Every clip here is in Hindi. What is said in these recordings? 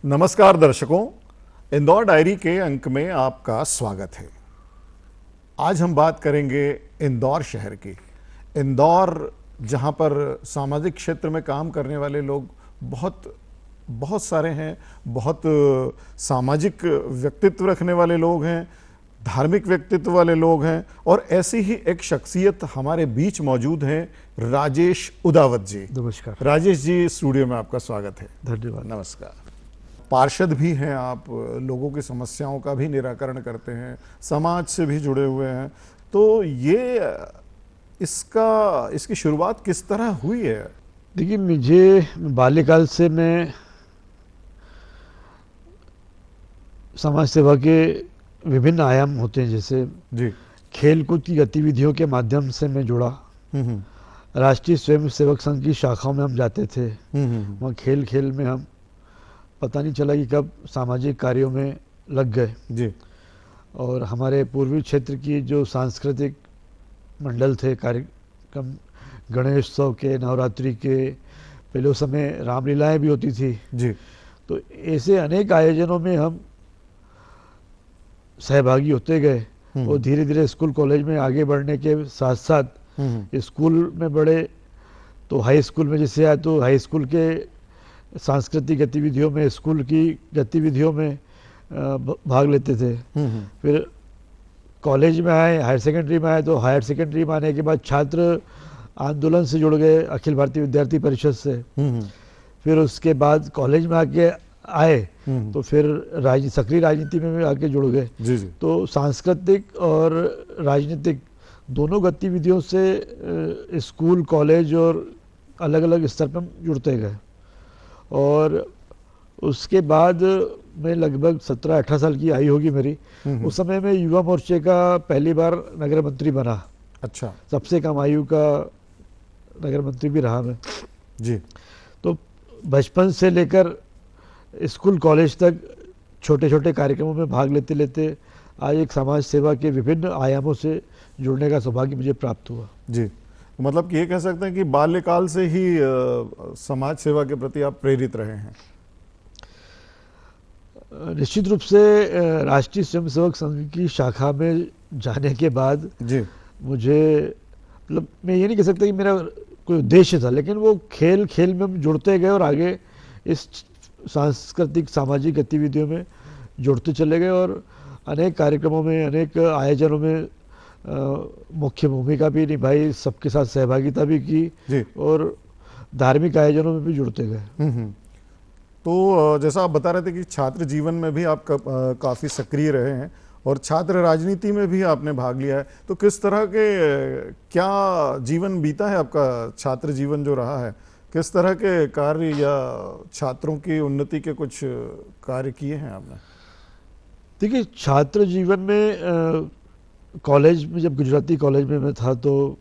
नमस्कार दर्शकों, इंदौर डायरी के अंक में आपका स्वागत है। आज हम बात करेंगे इंदौर शहर की। इंदौर जहां पर सामाजिक क्षेत्र में काम करने वाले लोग बहुत सारे हैं, बहुत सामाजिक व्यक्तित्व रखने वाले लोग हैं, धार्मिक व्यक्तित्व वाले लोग हैं, और ऐसी ही एक शख्सियत हमारे बीच मौजूद हैं, राजेश उदावत जी। नमस्कार राजेश जी, स्टूडियो में आपका स्वागत है। धन्यवाद। नमस्कार। पार्षद भी हैं आप, लोगों की समस्याओं का भी निराकरण करते हैं, समाज से भी जुड़े हुए हैं। तो ये इसकी शुरुआत किस तरह हुई है? देखिए, मुझे बाल्यकाल से मैं समाज सेवा के विभिन्न आयाम होते हैं, जैसे जी। खेल कूद की गतिविधियों के माध्यम से मैं जुड़ा। राष्ट्रीय स्वयं सेवक संघ की शाखाओं में हम जाते थे। वहाँ खेल खेल में हम पता नहीं चला कि कब सामाजिक कार्यों में लग गए जी। और हमारे पूर्वी क्षेत्र की जो सांस्कृतिक मंडल थे, कार्यक्रम गणेशोत्सव के, नवरात्रि के, पहले उस समय रामलीलाएँ भी होती थी जी। तो ऐसे अनेक आयोजनों में हम सहभागी होते गए और धीरे धीरे स्कूल कॉलेज में आगे बढ़ने के साथ साथ स्कूल में बढ़े तो हाई स्कूल में जैसे आए तो हाई स्कूल के सांस्कृतिक गतिविधियों में, स्कूल की गतिविधियों में भाग लेते थे। फिर कॉलेज में आए, हायर सेकेंडरी में आए तो हायर सेकेंडरी में आने के बाद छात्र आंदोलन से जुड़ गए, अखिल भारतीय विद्यार्थी परिषद से। फिर उसके बाद कॉलेज में आके आए तो फिर सक्रिय राजनीति में भी आके जुड़ गए। जी जी। तो सांस्कृतिक और राजनीतिक दोनों गतिविधियों से स्कूल, कॉलेज और अलग अलग स्तर पर जुड़ते गए। और उसके बाद मैं लगभग 17-18 साल की आयु होगी मेरी, उस समय मैं युवा मोर्चे का पहली बार नगर मंत्री बना। अच्छा। सबसे कम आयु का नगर मंत्री भी रहा मैं जी। तो बचपन से लेकर स्कूल कॉलेज तक छोटे छोटे कार्यक्रमों में भाग लेते लेते आज एक समाज सेवा के विभिन्न आयामों से जुड़ने का सौभाग्य मुझे प्राप्त हुआ। जी, मतलब कि ये कह सकते हैं कि बाल्यकाल से ही समाज सेवा के प्रति आप प्रेरित रहे हैं। निश्चित रूप से राष्ट्रीय स्वयंसेवक संघ की शाखा में जाने के बाद जी। मुझे, मतलब मैं ये नहीं कह सकता कि मेरा कोई उद्देश्य था, लेकिन वो खेल खेल में हम जुड़ते गए और आगे इस सांस्कृतिक सामाजिक गतिविधियों में जुड़ते चले गए और अनेक कार्यक्रमों में, अनेक आयोजनों में मुख्य भूमिका भी निभाई, सबके साथ सहभागिता भी की जी। और धार्मिक आयोजनों में भी जुड़ते गए। तो जैसा आप बता रहे थे कि छात्र जीवन में भी आप काफ़ी सक्रिय रहे हैं और छात्र राजनीति में भी आपने भाग लिया है। तो किस तरह के क्या जीवन बीता है आपका? छात्र जीवन जो रहा है, किस तरह के कार्य या छात्रों की उन्नति के कुछ कार्य किए हैं आपने? देखिए, छात्र जीवन में कॉलेज में, जब गुजराती कॉलेज में मैं था तो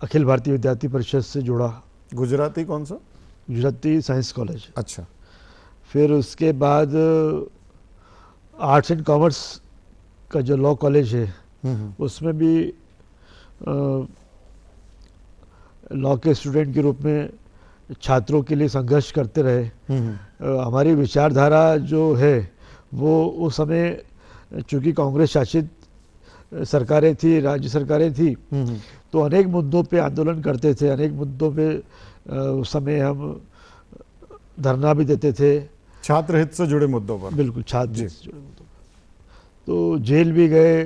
अखिल भारतीय विद्यार्थी परिषद से जुड़ा। गुजराती कौन सा? Gujarati science college. अच्छा। फिर उसके बाद आर्ट्स एंड कॉमर्स का जो लॉ कॉलेज है उसमें भी लॉ के स्टूडेंट के रूप में छात्रों के लिए संघर्ष करते रहे। हमारी विचारधारा जो है वो उस समय, चूँकि कांग्रेस शासित सरकारें थी, राज्य सरकारें थी, तो अनेक मुद्दों पे आंदोलन करते थे, अनेक मुद्दों पे उस समय हम धरना भी देते थे। छात्र हित से जुड़े मुद्दों पर? बिल्कुल, छात्र हित से जुड़े मुद्दों पर। तो जेल भी गए,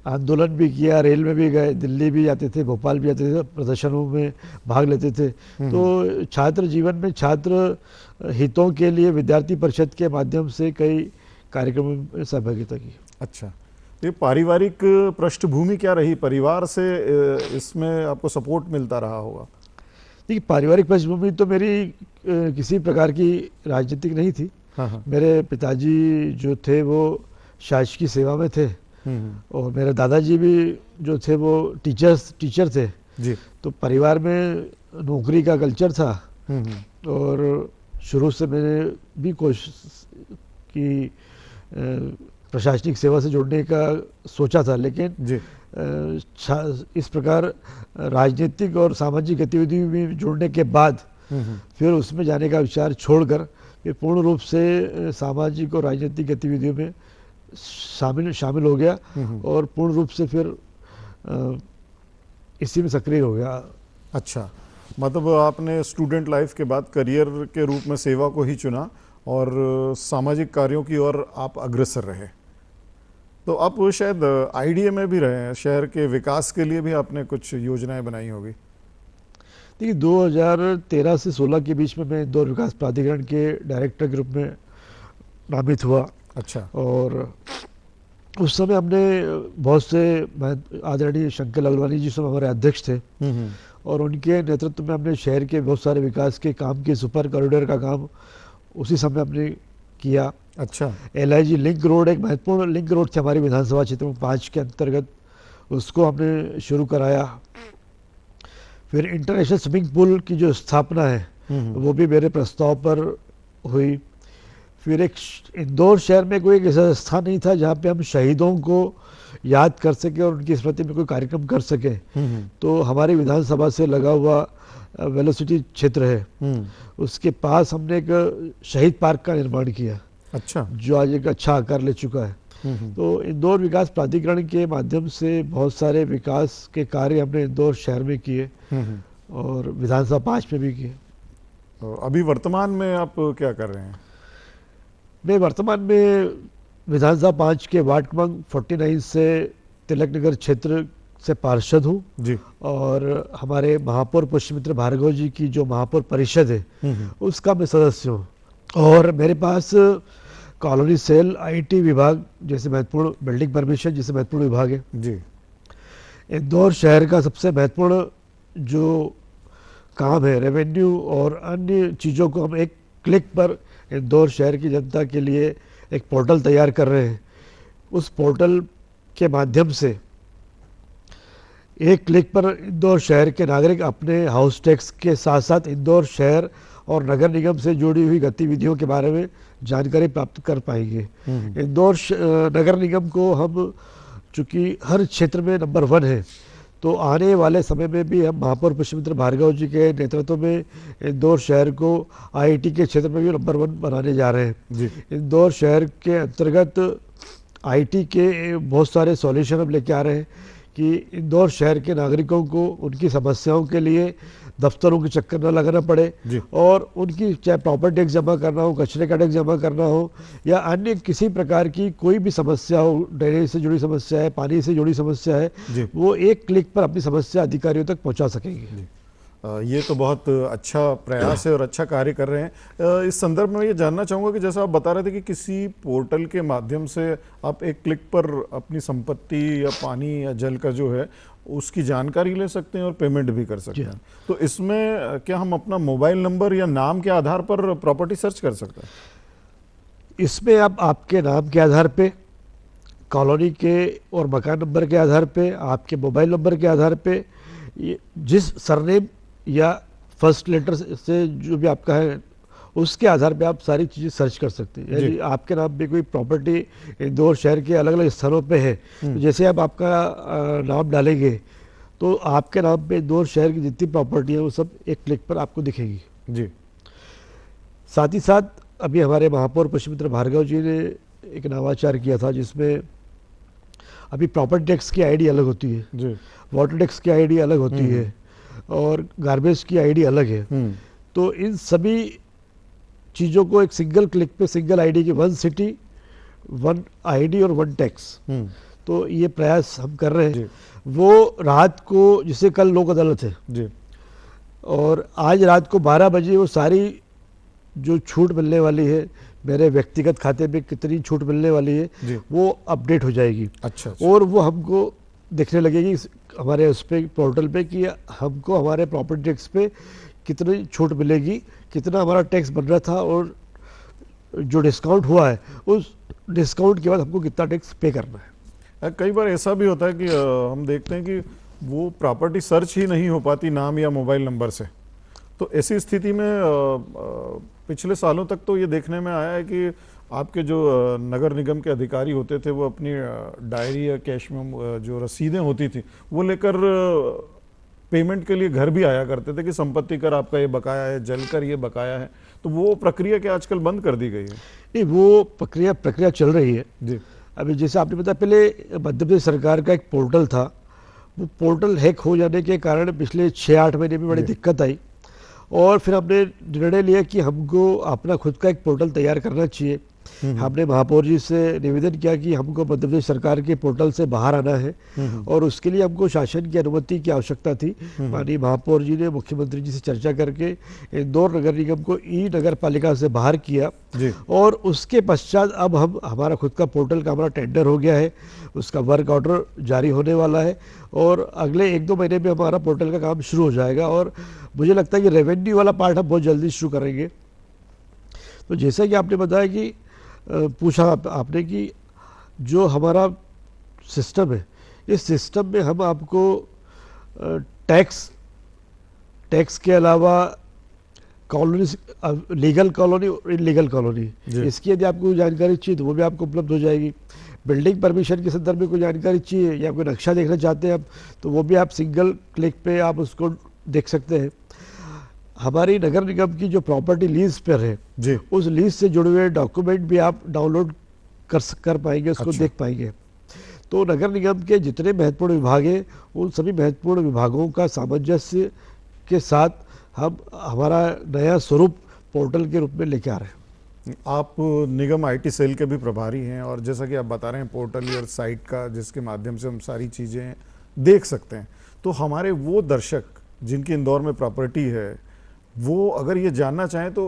आंदोलन भी किया, रेल में भी गए, दिल्ली भी जाते थे, भोपाल भी जाते थे, प्रदर्शनों में भाग लेते थे। तो छात्र जीवन में छात्र हितों के लिए विद्यार्थी परिषद के माध्यम से कई कार्यक्रमों में सहभागिता की। अच्छा, ये पारिवारिक पृष्ठभूमि क्या रही? परिवार से इसमें आपको सपोर्ट मिलता रहा होगा? देखिए, पारिवारिक पृष्ठभूमि तो मेरी किसी प्रकार की राजनीतिक नहीं थी। हाँ। मेरे पिताजी जो थे वो शासकीय सेवा में थे और मेरे दादाजी भी जो थे वो टीचर थे जी। तो परिवार में नौकरी का कल्चर था और शुरू से मैंने भी कोशिश की प्रशासनिक सेवा से जुड़ने का सोचा था, लेकिन जी। इस प्रकार राजनीतिक और सामाजिक गतिविधि में जुड़ने के बाद फिर उसमें जाने का विचार छोड़कर ये पूर्ण रूप से सामाजिक और राजनीतिक गतिविधियों में शामिल हो गया और पूर्ण रूप से फिर इसी में सक्रिय हो गया। अच्छा, मतलब आपने स्टूडेंट लाइफ के बाद करियर के रूप में सेवा को ही चुना और सामाजिक कार्यों की ओर आप अग्रसर रहे। तो आप शायद आईडीए में भी रहे हैं, शहर के विकास के लिए भी आपने कुछ योजनाएं बनाई होगी। देखिए 2013 से 16 के बीच में मैं इंदौर विकास प्राधिकरण के डायरेक्टर के रूप में नामित हुआ। अच्छा। और उस समय हमने बहुत से आदरणीय शंकर लालवानी जी समय हमारे अध्यक्ष थे और उनके नेतृत्व में हमने शहर के बहुत सारे विकास के काम किए। सुपर कॉरिडोर का काम उसी समय हमने किया। अच्छा। LIG लिंक रोड एक महत्वपूर्ण लिंक रोड थी हमारी विधानसभा क्षेत्र 5 के अंतर्गत, उसको हमने शुरू कराया। फिर इंटरनेशनल स्विमिंग पूल की जो स्थापना है वो भी मेरे प्रस्ताव पर हुई। फिर एक इंदौर शहर में कोई एक ऐसा स्थान नहीं था जहाँ पे हम शहीदों को याद कर सके और उनकी स्मृति में कोई कार्यक्रम कर सके। तो हमारी विधानसभा से लगा हुआ वेलोसिटी क्षेत्र है, उसके पास हमने एक शहीद पार्क का निर्माण किया। अच्छा। जो आज एक अच्छा आकार ले चुका है। तो इंदौर विकास प्राधिकरण के माध्यम से बहुत सारे विकास के कार्य हमने इंदौर शहर में किए और विधानसभा 5 में भी किए। तो अभी वर्तमान में आप क्या कर रहे हैं? मैं वर्तमान में विधानसभा 5 के वार्ड क्रमांक 49 से तिलक नगर क्षेत्र से पार्षद हूँ जी। और हमारे महापौर पुष्यमित्र भार्गव जी की जो महापौर परिषद है उसका मैं सदस्य हूँ। और मेरे पास कॉलोनी सेल IT विभाग जैसे महत्वपूर्ण बिल्डिंग परमिशन जैसे महत्वपूर्ण विभाग है जी। इंदौर शहर का सबसे महत्वपूर्ण जो काम है रेवेन्यू और अन्य चीज़ों को हम एक क्लिक पर इंदौर शहर की जनता के लिए एक पोर्टल तैयार कर रहे हैं। उस पोर्टल के माध्यम से एक क्लिक पर इंदौर शहर के नागरिक अपने हाउस टैक्स के साथ साथ इंदौर शहर और नगर निगम से जुड़ी हुई गतिविधियों के बारे में जानकारी प्राप्त कर पाएंगे। इंदौर नगर निगम को हम चूँकि हर क्षेत्र में नंबर 1 है, तो आने वाले समय में भी हम महापौर पुष्यमित्र भार्गव जी के नेतृत्व में इंदौर शहर को IT के क्षेत्र में भी नंबर 1 बनाने जा रहे हैं। इंदौर शहर के अंतर्गत IT के बहुत सारे सॉल्यूशन हम लेके आ रहे हैं कि इंदौर शहर के नागरिकों को उनकी समस्याओं के लिए दफ्तरों के चक्कर न लगाना पड़े और उनकी चाहे प्रॉपर्टी टैक्स जमा करना हो, कचरे का टैक्स जमा करना हो या अन्य किसी प्रकार की कोई भी समस्या हो, ड्रेनेज से जुड़ी समस्या है, पानी से जुड़ी समस्या है, वो एक क्लिक पर अपनी समस्या अधिकारियों तक पहुंचा सकेंगे। ये तो बहुत अच्छा प्रयास है और अच्छा कार्य कर रहे हैं। इस संदर्भ में ये जानना चाहूँगा कि जैसा आप बता रहे थे कि किसी पोर्टल के माध्यम से आप एक क्लिक पर अपनी संपत्ति या पानी या जल का जो है उसकी जानकारी ले सकते हैं और पेमेंट भी कर सकते हैं। तो इसमें क्या हम अपना मोबाइल नंबर या नाम के आधार पर प्रॉपर्टी सर्च कर सकते हैं? इसमें आप आपके नाम के आधार पे, कॉलोनी के और मकान नंबर के आधार पे, आपके मोबाइल नंबर के आधार पे, जिस सरनेम या फर्स्ट लेटर से जो भी आपका है उसके आधार पे आप सारी चीज़ें सर्च कर सकते हैं। यानी आपके नाम पे कोई प्रॉपर्टी इंदौर शहर के अलग अलग स्थानों पे है, तो जैसे आप आपका नाम डालेंगे तो आपके नाम पे इंदौर शहर की जितनी प्रॉपर्टी है वो सब एक क्लिक पर आपको दिखेगी जी। साथ ही साथ अभी हमारे महापौर पुष्यमित्र भार्गव जी ने एक नवाचार किया था जिसमें अभी प्रॉपर्टी टैक्स की ID अलग होती है जी, वाटर टैक्स की ID अलग होती है और गार्बेज की ID अलग है। तो इन सभी चीज़ों को एक सिंगल क्लिक पे सिंगल ID की 1 सिटी 1 ID और 1 टैक्स, तो ये प्रयास हम कर रहे हैं। वो रात को, जिसे कल लोक अदालत है जी, और आज रात को 12 बजे वो सारी जो छूट मिलने वाली है, मेरे व्यक्तिगत खाते में कितनी छूट मिलने वाली है वो अपडेट हो जाएगी। अच्छा। और वो हमको दिखने लगेगी हमारे उस पे पोर्टल पे कि हमको हमारे प्रॉपर्टी टैक्स पे कितनी छूट मिलेगी, कितना हमारा टैक्स बन रहा था और जो डिस्काउंट हुआ है उस डिस्काउंट के बाद हमको कितना टैक्स पे करना है। कई बार ऐसा भी होता है कि हम देखते हैं कि वो प्रॉपर्टी सर्च ही नहीं हो पाती नाम या मोबाइल नंबर से। तो ऐसी स्थिति में पिछले सालों तक तो ये देखने में आया है कि आपके जो नगर निगम के अधिकारी होते थे वो अपनी डायरी या कैश में जो रसीदें होती थी वो लेकर पेमेंट के लिए घर भी आया करते थे कि संपत्ति कर आपका ये बकाया है, जल कर ये बकाया है, तो वो प्रक्रिया क्या आजकल बंद कर दी गई है? नहीं, वो प्रक्रिया चल रही है। जी अभी जैसे आपने बताया, पहले मध्य प्रदेश सरकार का एक पोर्टल था, वो पोर्टल हैक हो जाने के कारण पिछले 6-8 महीने में बड़ी दिक्कत आई, और फिर हमने निर्णय लिया कि हमको अपना खुद का एक पोर्टल तैयार करना चाहिए। हमने महापौर जी से निवेदन किया कि हमको मध्य प्रदेश सरकार के पोर्टल से बाहर आना है, और उसके लिए हमको शासन की अनुमति की आवश्यकता थी। माननीय महापौर जी ने मुख्यमंत्री जी से चर्चा करके इंदौर नगर निगम को ई नगर पालिका से बाहर किया जी। और उसके पश्चात अब हमारा खुद का पोर्टल का हमारा टेंडर हो गया है, उसका वर्क ऑर्डर जारी होने वाला है, और अगले 1-2 महीने में हमारा पोर्टल का काम शुरू हो जाएगा। और मुझे लगता है कि रेवेन्यू वाला पार्ट हम बहुत जल्दी शुरू करेंगे। तो जैसा कि आपने बताया कि पूछा आपने कि जो हमारा सिस्टम है, इस सिस्टम में हम आपको टैक्स के अलावा कॉलोनी, लीगल कॉलोनी और इलीगल कॉलोनी, इसकी यदि आपको जानकारी चाहिए तो वो भी आपको उपलब्ध हो जाएगी। बिल्डिंग परमिशन के संदर्भ में कोई जानकारी चाहिए या कोई नक्शा देखना चाहते हैं आप, तो वो भी आप सिंगल क्लिक पे आप उसको देख सकते हैं। हमारी नगर निगम की जो प्रॉपर्टी लीज पर है जी, उस लीज से जुड़े हुए डॉक्यूमेंट भी आप डाउनलोड कर पाएंगे, उसको अच्छा। देख पाएंगे। तो नगर निगम के जितने महत्वपूर्ण विभाग हैं, उन सभी महत्वपूर्ण विभागों का सामंजस्य के साथ हम हमारा नया स्वरूप पोर्टल के रूप में लेके आ रहे हैं। आप निगम आईटी सेल के भी प्रभारी हैं, और जैसा कि आप बता रहे हैं पोर्टल या साइट का जिसके माध्यम से हम सारी चीज़ें देख सकते हैं, तो हमारे वो दर्शक जिनकी इंदौर में प्रॉपर्टी है, वो अगर ये जानना चाहें तो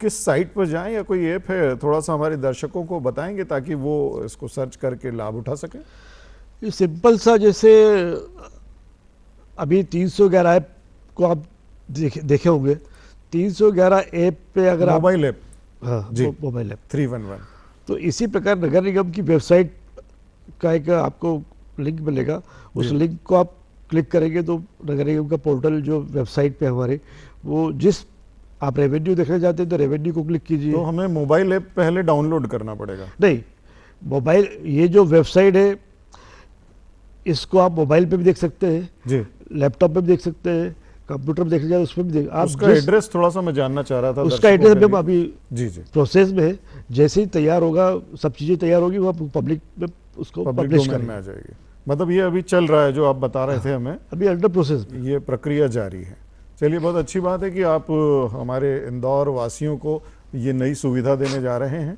किस साइट पर जाएं, या कोई ऐप है, थोड़ा सा हमारे दर्शकों को बताएंगे ताकि वो इसको सर्च करके लाभ उठा सकें? ये सिंपल सा, जैसे अभी 311 ऐप को आप देखे होंगे। 311 ऐप पे अगर आप मोबाइल ऐप, हाँ जी, मोबाइल ऐप, 311, तो इसी प्रकार नगर निगम की वेबसाइट का एक आपको लिंक मिलेगा। उस लिंक को आप क्लिक करेंगे तो नगर निगम का पोर्टल जो वेबसाइट पे हमारे, वो जिस आप रेवेन्यू देखना चाहते हैं तो रेवेन्यू को क्लिक कीजिए। तो हमें मोबाइल ऐप पहले डाउनलोड करना पड़ेगा? नहीं, मोबाइल, ये जो वेबसाइट है इसको आप मोबाइल पे भी देख सकते हैं जी, लैपटॉप पे भी देख सकते हैं, कंप्यूटर पे देखना चाहते हैं उसमें भी देख। आप उसका एड्रेस थोड़ा सा मैं जानना चाह रहा था। उसका दर्शकों एड्रेस के में लिए। अभी जी जी, प्रोसेस में है, जैसे ही तैयार होगा, सब चीज़ें तैयार होगी, वह पब्लिक में उसको पब्लिक पब्लिश डोमेन में करेंगे। आ जाएगी। मतलब ये अभी चल रहा है जो आप बता रहे थे हमें, अभी अंडर प्रोसेस में। ये प्रक्रिया जारी है। चलिए, बहुत अच्छी बात है कि आप हमारे इंदौर वासियों को ये नई सुविधा देने जा रहे हैं।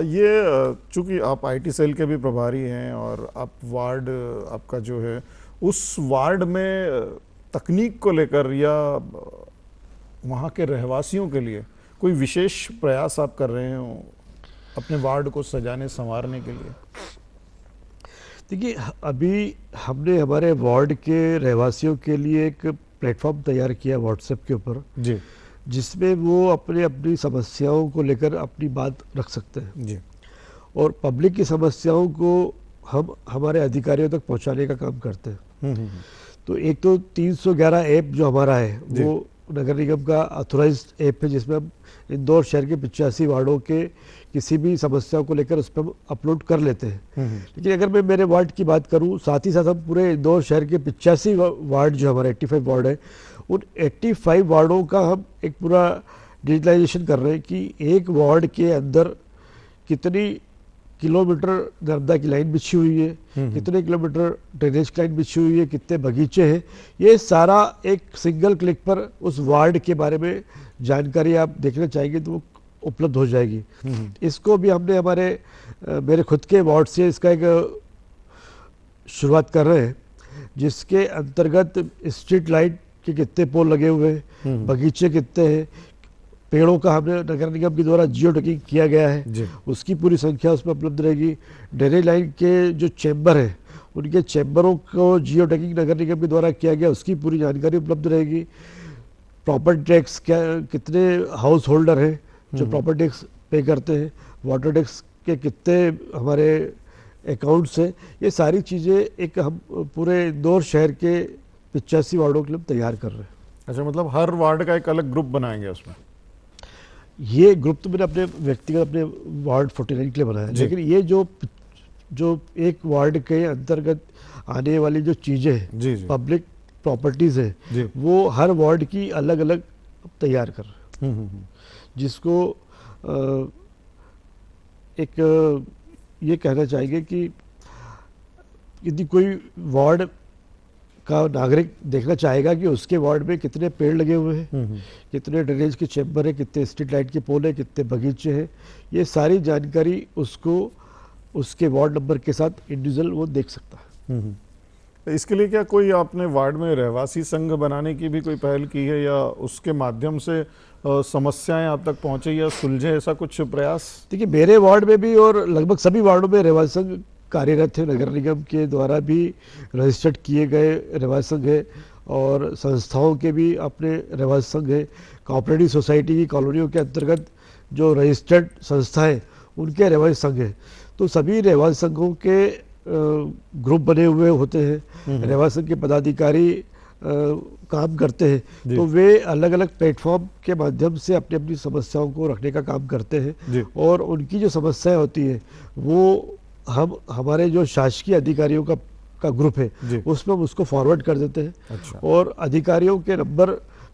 ये चूंकि आप आईटी सेल के भी प्रभारी हैं, और आप वार्ड आपका जो है उस वार्ड में तकनीक को लेकर या वहाँ के रहवासियों के लिए कोई विशेष प्रयास आप कर रहे हो अपने वार्ड को सजाने संवारने के लिए? देखिए, अभी हमने हमारे वार्ड के रहवासियों के लिए एक प्लेटफॉर्म तैयार किया व्हाट्सएप के ऊपर, जी जिसमें वो अपनी समस्याओं को लेकर अपनी बात रख सकते हैं, जी, और पब्लिक की समस्याओं को हम हमारे अधिकारियों तक पहुंचाने का काम करते हैं। तो एक तो 311 ऐप जो हमारा है वो नगर निगम का ऑथोराइज्ड ऐप है, जिसमें हम इंदौर शहर के 85 वार्डों के किसी भी समस्या को लेकर उस पर हम अपलोड कर लेते हैं। लेकिन अगर मैं मेरे वार्ड की बात करूं, साथ ही साथ हम पूरे इंदौर शहर के 85 वार्ड जो हमारे 85 वार्ड है, उन 85 वार्डों का हम एक पूरा डिजिटलाइजेशन कर रहे हैं कि एक वार्ड के अंदर कितनी किलोमीटर नर्मदा की लाइन बिछी हुई है, कितने किलोमीटर ड्रेनेज की लाइन बिछी हुई है, कितने बगीचे हैं, ये सारा एक सिंगल क्लिक पर उस वार्ड के बारे में जानकारी आप देखना चाहेंगे तो वो उपलब्ध हो जाएगी। इसको भी हमने मेरे खुद के वार्ड से इसका एक शुरुआत कर रहे हैं, जिसके अंतर्गत स्ट्रीट लाइट के कितने पोल लगे हुए हैं, बगीचे कितने हैं, पेड़ों का हमने नगर निगम के द्वारा जियो टैगिंग किया गया है, उसकी पूरी संख्या उसमें उपलब्ध रहेगी। ड्रेनेज लाइन के जो चैम्बर है, उनके चैम्बरों को जियो टैगिंग नगर निगम के द्वारा किया गया, उसकी पूरी जानकारी उपलब्ध रहेगी। प्रॉपर्टी टैक्स क्या, कितने हाउस होल्डर हैं जो प्रॉपर्टी टैक्स पे करते हैं, वाटर टैक्स के कितने हमारे अकाउंट्स हैं, ये सारी चीज़ें एक हम पूरे इंदौर शहर के 85 वार्डों के लिए तैयार कर रहे हैं। अच्छा, मतलब हर वार्ड का एक अलग ग्रुप बनाएंगे उसमें? ये ग्रुप तो मैंने अपने व्यक्तिगत अपने वार्ड 49 के लिए बनाया है, लेकिन ये जो एक वार्ड के अंतर्गत आने वाली जो चीज़ें हैं, जी जी, पब्लिक प्रॉपर्टीज़ जी। है वो हर वार्ड की अलग अलग तैयार कर रहे हैं, जिसको एक ये कहना चाहेंगे कि यदि कोई वार्ड का नागरिक देखना चाहेगा कि उसके वार्ड में कितने पेड़ लगे हुए हैं, कितने ड्रेनेज के चैम्बर है, कितने स्ट्रीट लाइट के पोल है, कितने बगीचे हैं, ये सारी जानकारी उसको उसके वार्ड नंबर के साथ इंडिविजुअल वो देख सकता है। इसके लिए क्या कोई आपने वार्ड में रहवासी संघ बनाने की भी कोई पहल की है, या उसके माध्यम से समस्याएं आप तक पहुंचे या सुलझे, ऐसा कुछ प्रयास? देखिए मेरे वार्ड में भी और लगभग सभी वार्डों में रहवासी संघ कार्यरत है, नगर निगम के द्वारा भी रजिस्टर्ड किए गए रहवासी संघ है और संस्थाओं के भी अपने रहवासी संघ है। कोऑपरेटिव सोसाइटी की कॉलोनियों के अंतर्गत जो रजिस्टर्ड संस्थाएं उनके रहवासी संघ है, तो सभी रहवासी संघों के ग्रुप बने हुए होते हैं, रहवासी संघ के पदाधिकारी काम करते हैं, तो वे अलग अलग प्लेटफॉर्म के माध्यम से अपनी अपनी समस्याओं को रखने का काम करते हैं और उनकी जो समस्याएं होती है वो हम हमारे जो शासकीय अधिकारियों का ग्रुप है उसमें हम उसको फॉरवर्ड कर देते हैं। अच्छा। और अधिकारियों के नंबर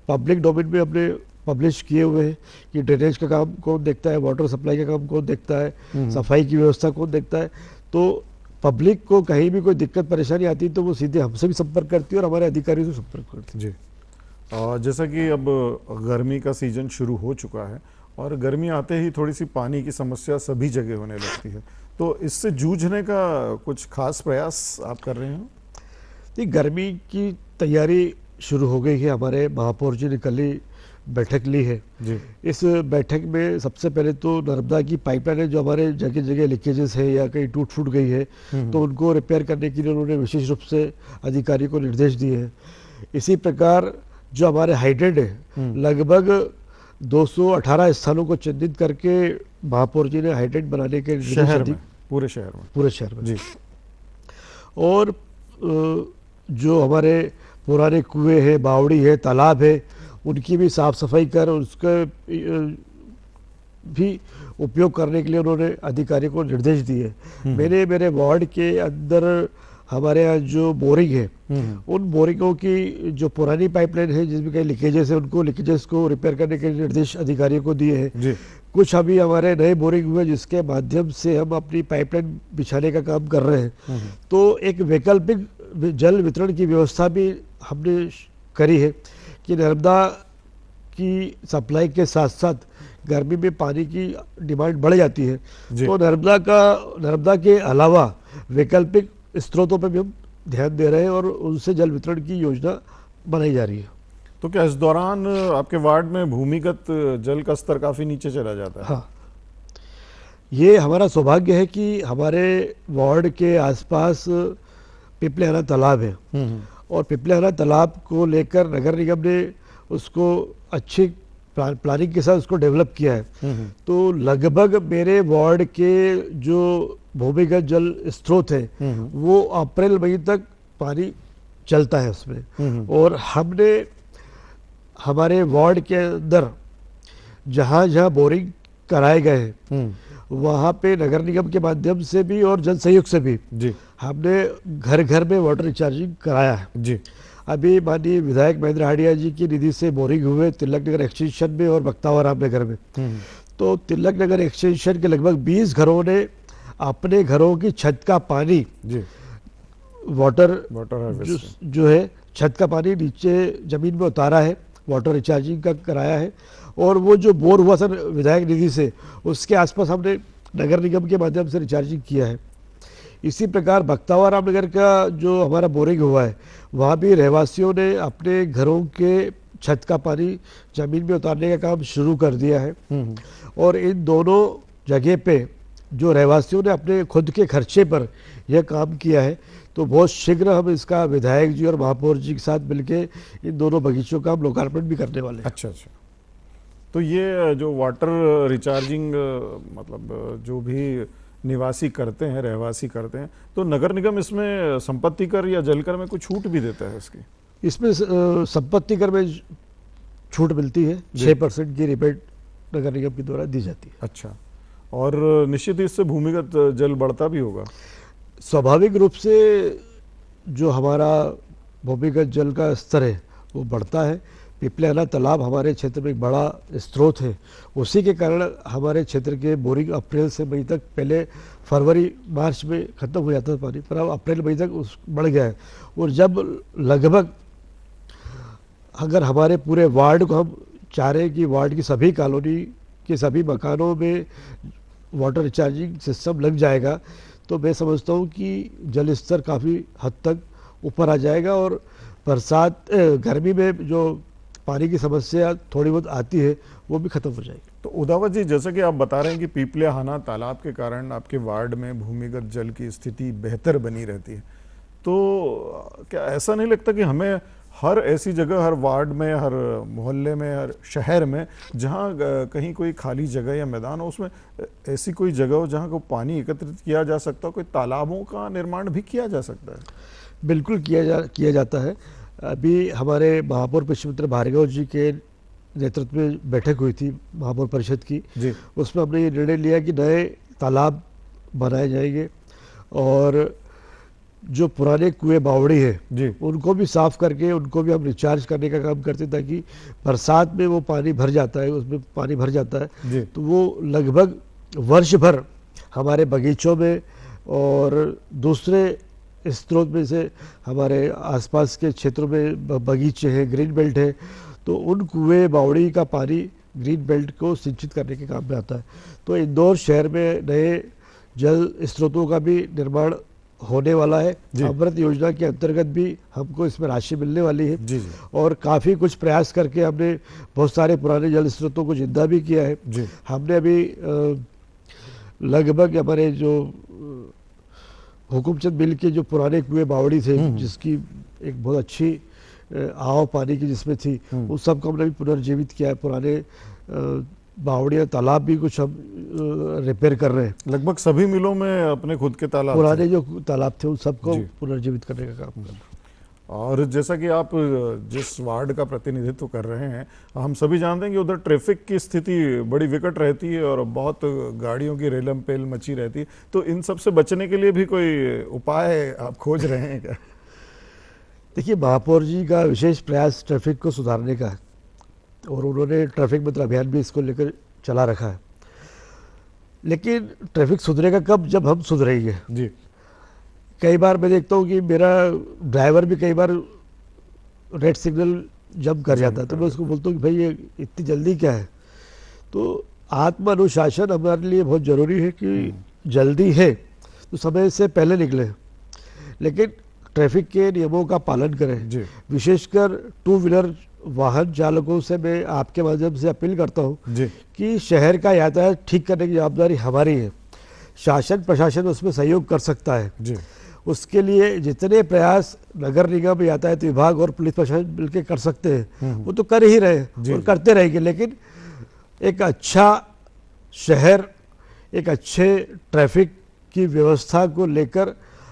पब्लिक डोमेन में हमने पब्लिश किए हुए हैं कि ड्रेनेज का काम कौन देखता है, वाटर सप्लाई का काम कौन देखता है, सफाई की व्यवस्था कौन देखता है। तो पब्लिक को कहीं भी कोई दिक्कत परेशानी आती है तो वो सीधे हमसे भी संपर्क करती है और हमारे अधिकारियों से संपर्क करती है। जी। जैसा कि अब गर्मी का सीजन शुरू हो चुका है और गर्मी आते ही थोड़ी सी पानी की समस्या सभी जगह होने लगती है, तो इससे जूझने का कुछ खास प्रयास आप कर रहे हैं? तो गर्मी की तैयारी शुरू हो गई है। हमारे महापौर जी ने कल ही बैठक ली है जी। इस बैठक में सबसे पहले तो नर्मदा की पाइपलाइन है जो हमारे जगह जगह लीकेजेस है या कहीं टूट फूट गई है तो उनको रिपेयर करने के लिए उन्होंने विशेष रूप से अधिकारी को निर्देश दिए हैं। इसी प्रकार जो हमारे हाइड्रेंट है लगभग 218 स्थानों को चिन्हित करके महापौर जी ने हाइड्रेंट बनाने के शहर में, पूरे शहर में जी। और जो हमारे पुराने कुएं हैं, बावड़ी है, तालाब है, उनकी भी साफ सफाई कर उसका भी उपयोग करने के लिए उन्होंने अधिकारी को निर्देश दिए। मैंने मेरे वार्ड के अंदर हमारे यहाँ जो बोरिंग है उन बोरिंगों की जो पुरानी पाइपलाइन है जिसमें कई लीकेजेस है उनको लीकेजेस को रिपेयर करने के निर्देश अधिकारियों को दिए हैं। कुछ अभी हमारे नए बोरिंग हुए जिसके माध्यम से हम अपनी पाइपलाइन बिछाने का काम कर रहे हैं। तो एक वैकल्पिक जल वितरण की व्यवस्था भी हमने करी है कि नर्मदा की सप्लाई के साथ साथ गर्मी में पानी की डिमांड बढ़ जाती है तो नर्मदा के अलावा वैकल्पिक स्रोतों पर भी हम ध्यान दे रहे हैं और उनसे जल वितरण की योजना बनाई जा रही है। तो क्या इस दौरान आपके वार्ड में भूमिगत जल का स्तर काफी नीचे चला जाता है? हाँ, ये हमारा सौभाग्य है कि हमारे वार्ड के आसपास पिपलेहाना तालाब है और पिपलेहाना तालाब को लेकर नगर निगम ने उसको अच्छी प्लानिंग के साथ उसको डेवलप किया है। तो लगभग मेरे वार्ड के जो भूमिगत जल स्रोत है वो अप्रैल मई तक पानी चलता है उसमें। और हमने हमारे वार्ड के अंदर जहाँ जहाँ बोरिंग कराए गए हैं वहाँ पे नगर निगम के माध्यम से भी और जन सहयोग से भी हमने घर घर में वाटर रिचार्जिंग कराया है। जी। अभी माननीय विधायक महेंद्र हाडिया जी की निधि से बोरिंग हुए तिलक नगर एक्सटेंशन में और बख्तावा राम नगर में। तो तिलक नगर एक्सटेंशन के लगभग 20 घरों ने अपने घरों की छत का पानी वाटर जो है छत का पानी नीचे जमीन में उतारा है, वाटर रिचार्जिंग का कराया है। और वो जो बोर हुआ था विधायक निधि से उसके आसपास हमने नगर निगम के माध्यम से रिचार्जिंग किया है। इसी प्रकार बख्तावा रामनगर का जो हमारा बोरिंग हुआ है वहाँ भी रहवासियों ने अपने घरों के छत का पानी जमीन में उतारने का काम शुरू कर दिया है। और इन दोनों जगह पे जो रहवासियों ने अपने खुद के खर्चे पर यह काम किया है तो बहुत शीघ्र हम इसका विधायक जी और महापौर जी के साथ मिलके इन दोनों बगीचों का हम लोकार्पण भी करने वाले हैं। अच्छा। तो ये जो वाटर रिचार्जिंग मतलब जो भी निवासी करते हैं, रहवासी करते हैं, तो नगर निगम इसमें संपत्ति कर या जल कर में कुछ छूट भी देता है इसकी? इसमें संपत्ति कर में छूट मिलती है, 6% की रिबेट नगर निगम के द्वारा दी जाती है। अच्छा। और निश्चित ही इससे भूमिगत जल बढ़ता भी होगा? स्वाभाविक रूप से जो हमारा भूमिगत जल का स्तर है वो बढ़ता है। पिपलियाना तालाब हमारे क्षेत्र में एक बड़ा स्रोत है, उसी के कारण हमारे क्षेत्र के बोरिंग अप्रैल से मई तक, पहले फरवरी मार्च में ख़त्म हो जाता था पानी, पर अब अप्रैल मई तक उस बढ़ गया है। और जब लगभग अगर हमारे पूरे वार्ड को हम चाह रहे हैं कि वार्ड की सभी कॉलोनी के सभी मकानों में वाटर रिचार्जिंग सिस्टम लग जाएगा, तो मैं समझता हूँ कि जल स्तर काफ़ी हद तक ऊपर आ जाएगा और बरसात गर्मी में जो पानी की समस्या थोड़ी बहुत आती है वो भी खत्म हो जाएगी। तो उदावत जी, जैसा कि आप बता रहे हैं कि पीपलियाहाना तालाब के कारण आपके वार्ड में भूमिगत जल की स्थिति बेहतर बनी रहती है, तो क्या ऐसा नहीं लगता कि हमें हर ऐसी जगह, हर वार्ड में, हर मोहल्ले में, हर शहर में जहाँ कहीं कोई खाली जगह या मैदान हो, उसमें ऐसी कोई जगह हो जहाँ को पानी एकत्रित किया जा सकता हो, कोई तालाबों का निर्माण भी किया जा सकता है? बिल्कुल किया जाता है। अभी हमारे महापौर पुष्पमित्र भार्गव जी के नेतृत्व में बैठक हुई थी महापौर परिषद की जी। उसमें हमने ये निर्णय लिया कि नए तालाब बनाए जाएंगे और जो पुराने कुएं बावड़ी है जी। उनको भी साफ करके उनको भी हम रिचार्ज करने का काम करते हैं, ताकि बरसात में वो पानी भर जाता है, उसमें पानी भर जाता है जी। तो वो लगभग वर्ष भर हमारे बगीचों में और दूसरे स्रोत में से हमारे आसपास के क्षेत्रों में बगीचे हैं, ग्रीन बेल्ट है, तो उन कुएं बावड़ी का पानी ग्रीन बेल्ट को सिंचित करने के काम में आता है। तो इंदौर शहर में नए जल स्रोतों का भी निर्माण होने वाला है। अमृत योजना के अंतर्गत भी हमको इसमें राशि मिलने वाली है। जी। और काफ़ी कुछ प्रयास करके हमने बहुत सारे पुराने जल स्रोतों को जिंदा भी किया है। जी। हमने अभी लगभग हमारे जो हुकुमचंद मिल के जो पुराने कुएं बावड़ी थे जिसकी एक बहुत अच्छी आव पानी की जिसमें थी, उस सबको हमने भी पुनर्जीवित किया है। पुराने बावड़िया तालाब भी कुछ हम रिपेयर कर रहे हैं। लगभग सभी मिलों में अपने खुद के तालाब पुराने जो तालाब थे उन सबको पुनर्जीवित करने का काम कर रहे हैं। और जैसा कि आप जिस वार्ड का प्रतिनिधित्व कर रहे हैं, हम सभी जानते हैं कि उधर ट्रैफिक की स्थिति बड़ी विकट रहती है और बहुत गाड़ियों की रेलम पेल मची रहती है, तो इन सब से बचने के लिए भी कोई उपाय आप खोज रहे हैं क्या? देखिए, महापौर जी का विशेष प्रयास ट्रैफिक को सुधारने का है और उन्होंने ट्रैफिक मित्र अभियान भी इसको लेकर चला रखा है। लेकिन ट्रैफिक सुधरेगा कब? जब हम सुधरेंगे। जी। कई बार मैं देखता हूँ कि मेरा ड्राइवर भी कई बार रेड सिग्नल जंप कर जाता है, तो मैं उसको बोलता हूँ कि भाई ये इतनी जल्दी क्या है। तो आत्म अनुशासन हमारे लिए बहुत ज़रूरी है कि जल्दी है तो समय से पहले निकले, लेकिन ट्रैफिक के नियमों का पालन करें। विशेषकर टू व्हीलर वाहन चालकों से मैं आपके माध्यम से अपील करता हूँ कि शहर का यातायात ठीक करने की जवाबदारी हमारी है। शासन प्रशासन उसमें सहयोग कर सकता है जी। उसके लिए जितने प्रयास नगर निगम, यातायात विभाग और पुलिस प्रशासन मिलकर कर सकते हैं वो तो कर ही रहे हैं और करते रहेंगे। लेकिन एक अच्छा शहर, एक अच्छे ट्रैफिक की व्यवस्था को लेकर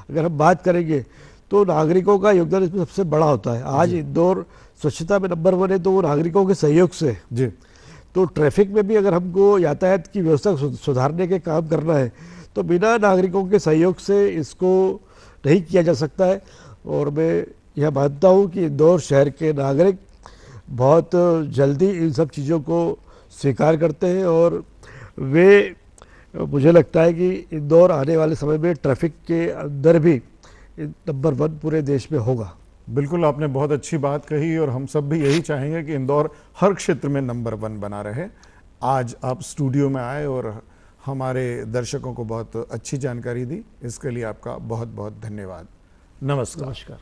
अगर हम बात करेंगे तो नागरिकों का योगदान इसमें सबसे बड़ा होता है। आज इंदौर स्वच्छता में नंबर 1 है तो वो नागरिकों के सहयोग से जी। तो ट्रैफिक में भी अगर हमको यातायात की व्यवस्था सुधारने के काम करना है तो बिना नागरिकों के सहयोग से इसको नहीं किया जा सकता है। और मैं यह मानता हूँ कि इंदौर शहर के नागरिक बहुत जल्दी इन सब चीज़ों को स्वीकार करते हैं और वे, मुझे लगता है कि इंदौर आने वाले समय में ट्रैफिक के अंदर भी नंबर 1 पूरे देश में होगा। बिल्कुल, आपने बहुत अच्छी बात कही और हम सब भी यही चाहेंगे कि इंदौर हर क्षेत्र में नंबर 1 बना रहे। आज आप स्टूडियो में आए और हमारे दर्शकों को बहुत अच्छी जानकारी दी, इसके लिए आपका बहुत बहुत धन्यवाद। नमस्कार। नमस्कार।